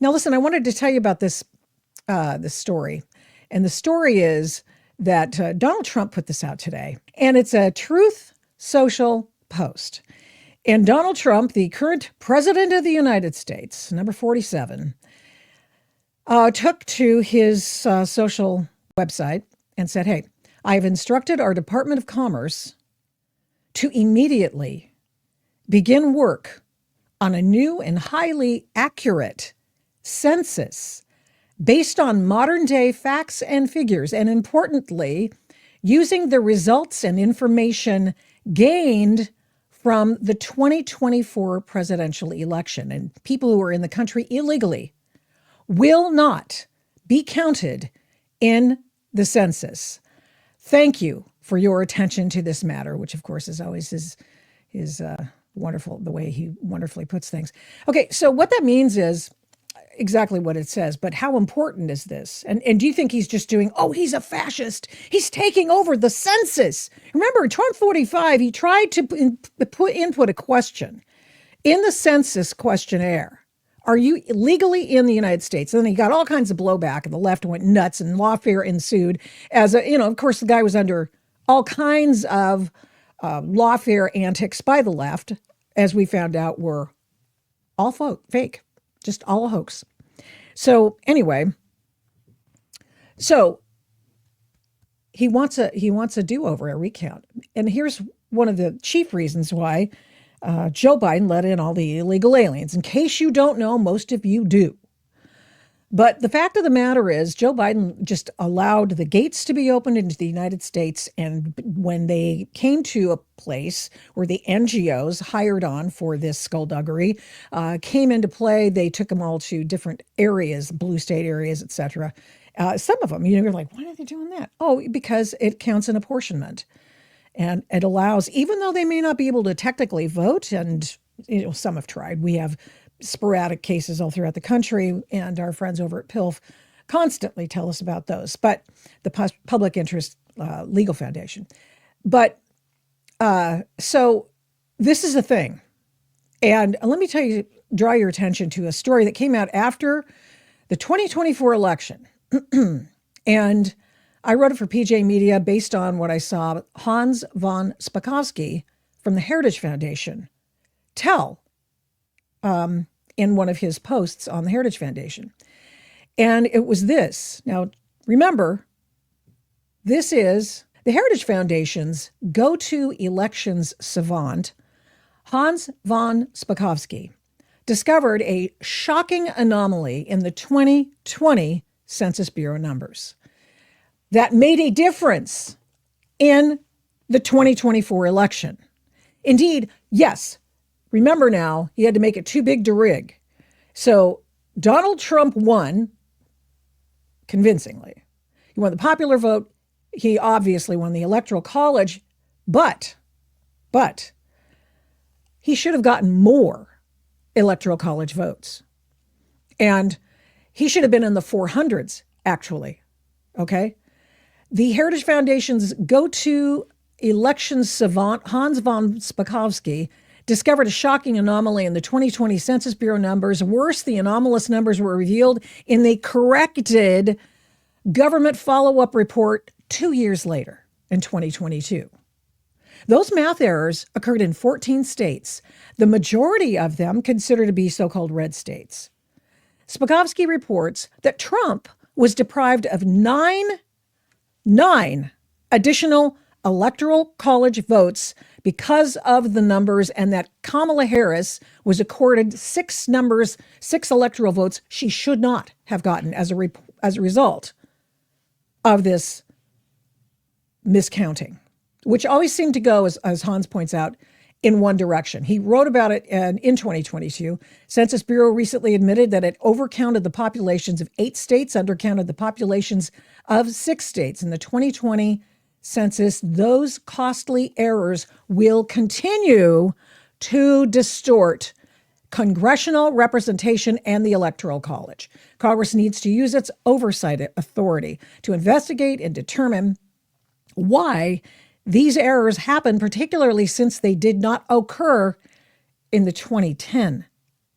Now, listen, I wanted to tell you about this story. And the story is that Donald Trump put this out today, and it's a Truth Social post. And Donald Trump, the current president of the United States, number 47, took to his social website and said, hey, I have instructed our Department of Commerce to immediately begin work on a new and highly accurate census based on modern day facts and figures, and importantly, using the results and information gained from the 2024 presidential election. And people who are in the country illegally will not be counted in the census. Thank you for your attention to this matter, which of course is always his wonderful, the way he wonderfully puts things. Okay, so what that means is exactly what it says, but how important is this? And do you think he's just doing, oh, he's a fascist, he's taking over the census? Remember, Trump 45, he tried to input a question in the census questionnaire. Are you legally in the United States? And then he got all kinds of blowback, and the left went nuts, and lawfare ensued. Of course, the guy was under all kinds of lawfare antics by the left, as we found out were all fake, just all a hoax. So anyway, he wants a do-over, a recount. And here's one of the chief reasons why Joe Biden let in all the illegal aliens. In case you don't know, most of you do. But the fact of the matter is, Joe Biden just allowed the gates to be opened into the United States. And when they came to a place where the NGOs hired on for this skullduggery came into play, they took them all to different areas, blue state areas, et cetera. Some of them, you're like, why are they doing that? Oh, because it counts in apportionment. And it allows, even though they may not be able to technically vote, and some have tried, we have sporadic cases all throughout the country, and our friends over at PILF constantly tell us about those, but the Public Interest Legal Foundation. But so this is a thing. And let me tell you, draw your attention to a story that came out after the 2024 election. And I wrote it for PJ Media based on what I saw Hans von Spakovsky from the Heritage Foundation tell in one of his posts on the Heritage Foundation. And it was this. Now, remember, this is the Heritage Foundation's go-to elections savant, Hans von Spakovsky, discovered a shocking anomaly in the 2020 Census Bureau numbers that made a difference in the 2024 election. Indeed, yes, remember now, he had to make it too big to rig. So Donald Trump won convincingly. He won the popular vote. He obviously won the Electoral College, but he should have gotten more Electoral College votes. And he should have been in the 400s, actually. Okay? The Heritage Foundation's go-to elections savant, Hans von Spakovsky, discovered a shocking anomaly in the 2020 Census Bureau numbers. Worse, the anomalous numbers were revealed in the corrected government follow-up report 2 years later in 2022. Those math errors occurred in 14 states, the majority of them considered to be so-called red states. Spakovsky reports that Trump was deprived of nine additional Electoral College votes because of the numbers, and that Kamala Harris was accorded six electoral votes she should not have gotten as a result of this miscounting, which always seemed to go, as Hans points out, in one direction. He wrote about it in 2022. Census Bureau recently admitted that it overcounted the populations of 8 states, undercounted the populations of 6 states. In the 2020 census, those costly errors will continue to distort congressional representation and the Electoral College. Congress needs to use its oversight authority to investigate and determine why these errors happen, particularly since they did not occur in the 2010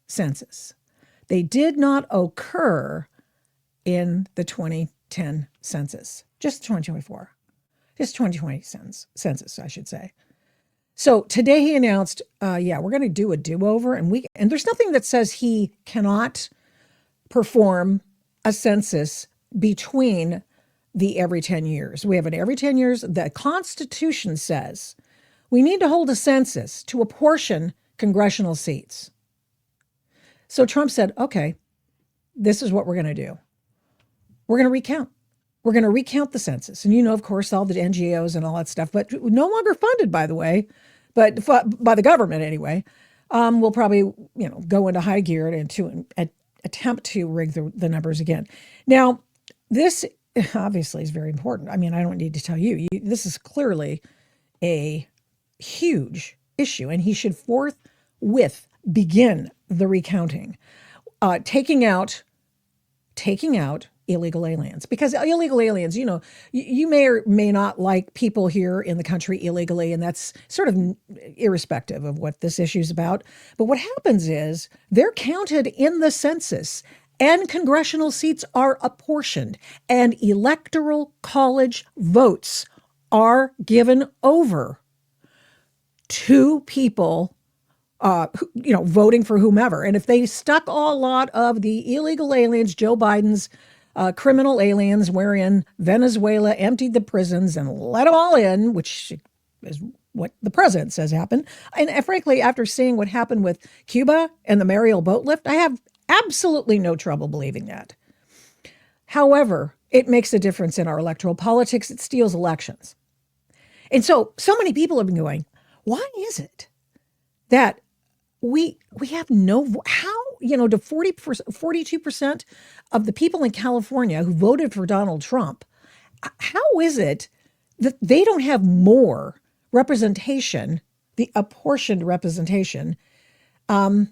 census. They did not occur in the 2010 census, just 2024, just 2020 census, I should say. So today he announced, yeah, we're going to do a do-over, and there's nothing that says he cannot perform a census between the every 10 years. We have an every 10 years. The Constitution says we need to hold a census to apportion congressional seats. So Trump said, okay, this is what we're going to do. We're going to recount. We're going to recount the census. And, of course, all the NGOs and all that stuff, but no longer funded, by the way, but by the government anyway, will probably, go into high gear and to attempt to rig the numbers again. Now, this obviously is very important. I mean, I don't need to tell you, this is clearly a huge issue, and he should forthwith begin the recounting, taking out illegal aliens, because illegal aliens, you may or may not like people here in the country illegally, and that's sort of irrespective of what this issue is about. But what happens is they're counted in the census, and congressional seats are apportioned, and electoral college votes are given over to people voting for whomever. And if they stuck a lot of the illegal aliens, Joe Biden's criminal aliens, wherein Venezuela emptied the prisons and let them all in, which is what the president says happened. And frankly, after seeing what happened with Cuba and the Mariel boat lift, I have absolutely no trouble believing that. However, it makes a difference in our electoral politics. It steals elections. And so many people have been going, why is it that we have to 42% of the people in California who voted for Donald Trump, how is it that they don't have more representation, the apportioned representation, in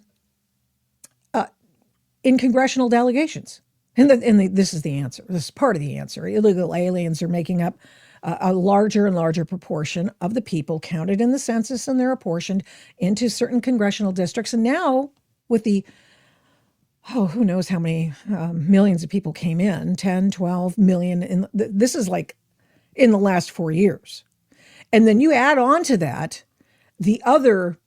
congressional delegations? And this is the answer. This is part of the answer. Illegal aliens are making up a larger and larger proportion of the people counted in the census, and they're apportioned into certain congressional districts. And now with the, who knows how many millions of people came in, 10, 12 million. This is like in the last 4 years. And then you add on to that the other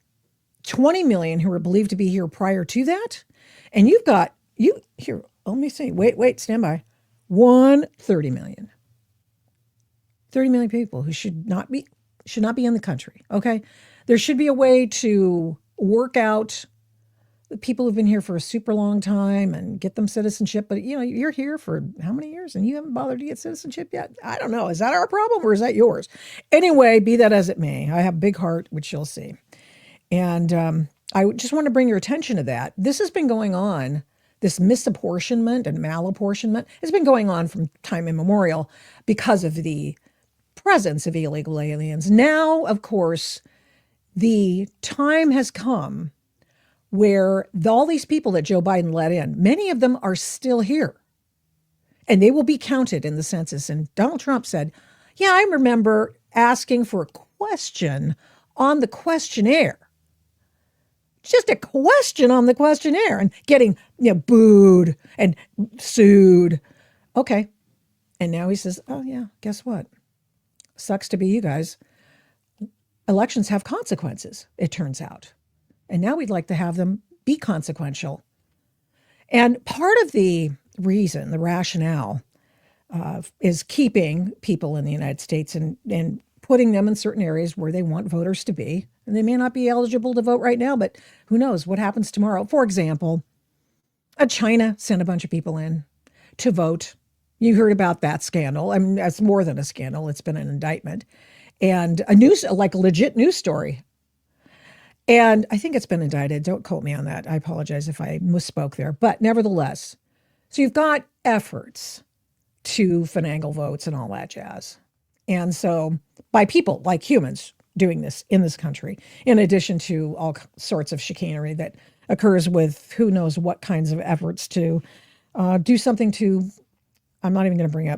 20 million who were believed to be here prior to that. And you've got, here, let me see, wait, stand by, 130 million. 30 million people who should not be in the country. Okay. There should be a way to work out the people who've been here for a super long time and get them citizenship. But you're here for how many years and you haven't bothered to get citizenship yet? I don't know. Is that our problem or is that yours? Anyway, be that as it may, I have a big heart, which you'll see. And I just want to bring your attention to that. This has been going on. This misapportionment and malapportionment has been going on from time immemorial because of the presence of illegal aliens. Now, of course, the time has come where all these people that Joe Biden let in, many of them are still here, and they will be counted in the census. And Donald Trump said, yeah, I remember asking for a question on the questionnaire. Just a question on the questionnaire and getting booed and sued. Okay. And now he says, oh, yeah, guess what? Sucks to be you guys. Elections have consequences, it turns out. And now we'd like to have them be consequential. And part of the reason, the rationale, is keeping people in the United States and putting them in certain areas where they want voters to be. And they may not be eligible to vote right now, but who knows what happens tomorrow. For example, China sent a bunch of people in to vote. You heard about that scandal. I mean, that's more than a scandal. It's been an indictment and a legit news story. And I think it's been indicted. Don't quote me on that. I apologize if I misspoke there. But nevertheless, so you've got efforts to finagle votes and all that jazz. And so by people like humans doing this in this country, in addition to all sorts of chicanery that occurs with who knows what kinds of efforts to do something to, I'm not going to bring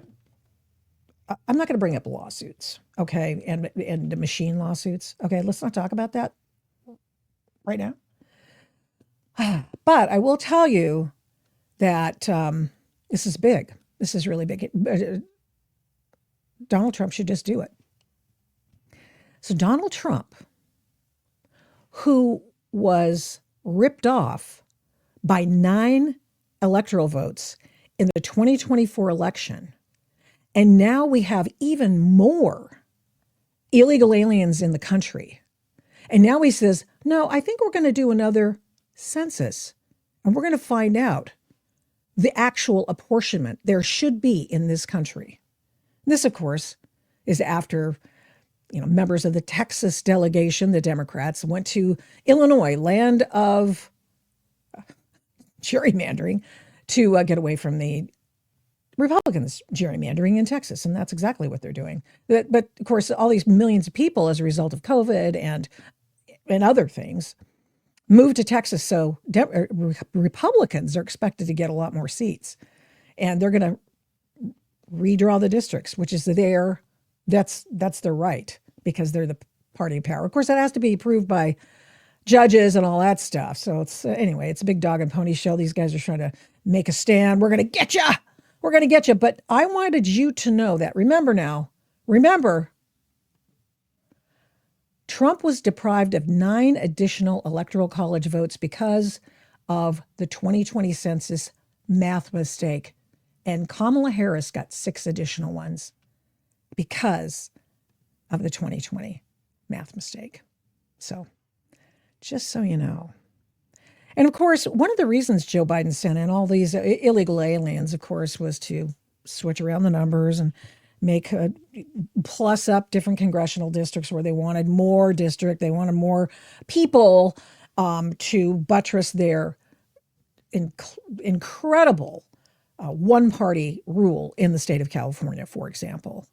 up lawsuits, okay, and the machine lawsuits. Okay, let's not talk about that right now. But I will tell you that this is big. This is really big. Donald Trump should just do it. So Donald Trump, who was ripped off by 9 electoral votes in the 2024 election, and now we have even more illegal aliens in the country. And now he says, no, I think we're going to do another census, and we're going to find out the actual apportionment there should be in this country. This, of course, is after members of the Texas delegation, the Democrats, went to Illinois, land of gerrymandering, to get away from the Republicans gerrymandering in Texas. And that's exactly what they're doing. But of course, all these millions of people, as a result of COVID and other things, moved to Texas. So Republicans are expected to get a lot more seats. And they're going to redraw the districts, which is that's their right, because they're the party of power. Of course, that has to be approved by judges and all that stuff. So it's anyway, it's a big dog and pony show. These guys are trying to make a stand. We're going to get you. We're going to get you. But I wanted you to know that. Remember, Trump was deprived of 9 additional electoral college votes because of the 2020 census math mistake. And Kamala Harris got 6 additional ones because of the 2020 math mistake. So just so you know. And of course, one of the reasons Joe Biden sent in all these illegal aliens, of course, was to switch around the numbers and make plus up different congressional districts where they wanted more they wanted more people to buttress their incredible one-party rule in the state of California, for example.